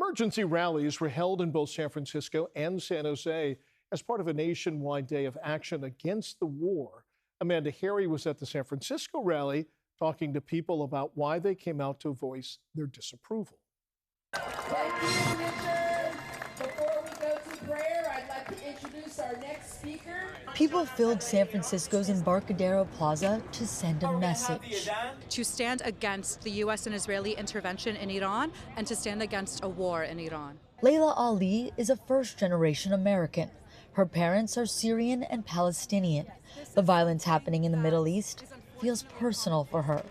Emergency rallies were held in both San Francisco and San Jose as part of a nationwide day of action against the war. Amanda Harry was at the San Francisco rally talking to people about why they came out to voice their disapproval. Thank you, Richard. Before we go to prayer, I'd like to introduce our next speaker. People filled San Francisco's Embarcadero Plaza to send a message. To stand against the U.S. and Israeli intervention in Iran and to stand against a war in Iran. Layla Ali is a first-generation American. Her parents are Syrian and Palestinian. The violence happening in the Middle East feels personal for her,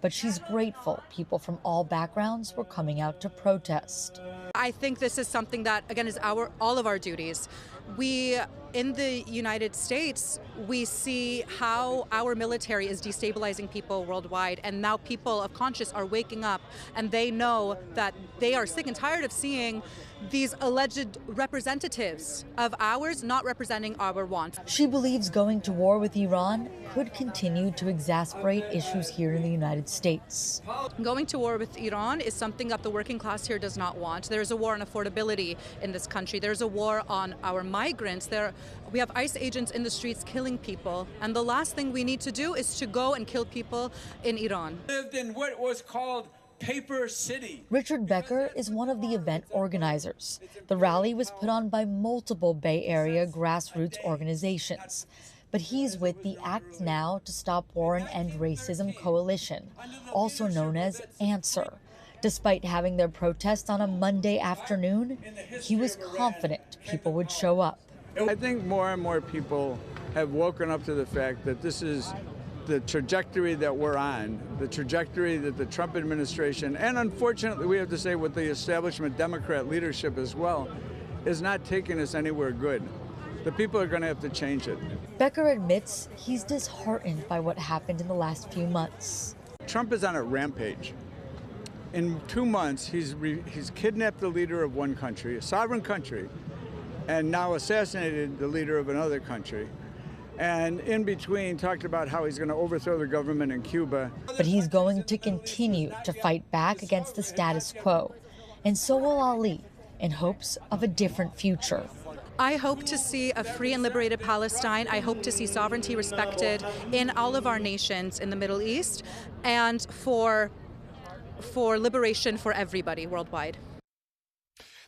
but she's grateful people from all backgrounds were coming out to protest. I think this is something that, again, is all of our duties. We, in the United States, we see how our military is destabilizing people worldwide, and now people of conscience are waking up, and they know that they are sick and tired of seeing these alleged representatives of ours not representing our wants. She believes going to war with Iran could continue to exacerbate issues here in the United States. Going to war with Iran is something that the working class here does not want. There's a war on affordability in this country. There's a war on our migrants. We have ICE agents in the streets killing people. And the last thing we need to do is to go and kill people in Iran. Lived in what was called Paper City. Richard Becker is one of the event organizers. The rally was put on by multiple Bay Area grassroots organizations. But he's with the Act Now to Stop War and End Racism Coalition, also known as ANSWER. Despite having their protest on a Monday afternoon, he was confident people would show up. I think more and more people have woken up to the fact that this is the trajectory that we're on, the trajectory that the Trump administration, and unfortunately we have to say with the establishment Democrat leadership as well, is not taking us anywhere good. The people are going to have to change it. Becker admits he's disheartened by what happened in the last few months. Trump is on a rampage. In 2 months, he's kidnapped the leader of one country, a sovereign country, and now assassinated the leader of another country. And in between, talked about how he's going to overthrow the government in Cuba. But he's going to continue to fight back against the status quo. And so will Ali, in hopes of a different future. I hope to see a free and liberated Palestine. I hope to see sovereignty respected in all of our nations in the Middle East, and for liberation for everybody worldwide.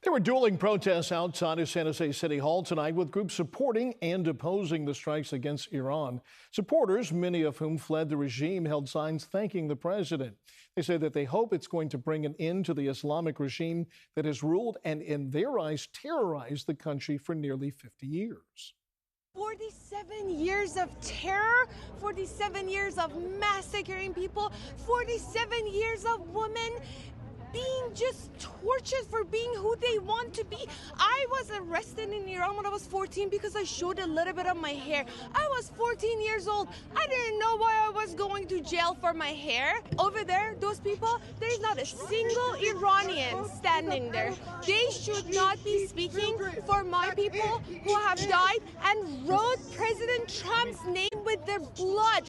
There were dueling protests outside of San Jose City Hall tonight, with groups supporting and opposing the strikes against Iran. Supporters, many of whom fled the regime, held signs thanking the president. They say that they hope it's going to bring an end to the Islamic regime that has ruled and, in their eyes, terrorized the country for nearly 50 years. 47 years of terror, 47 years of massacring people, 47 years of women being just tortured for being who they want to be. I was arrested in Iran when I was 14 because I showed a little bit of my hair. I was 14 years old. I didn't know why I was going to jail for my hair. Over there, those people, there is not a single Iranian standing there. They should not be speaking for my people who have died and wrote President Trump's name with their blood.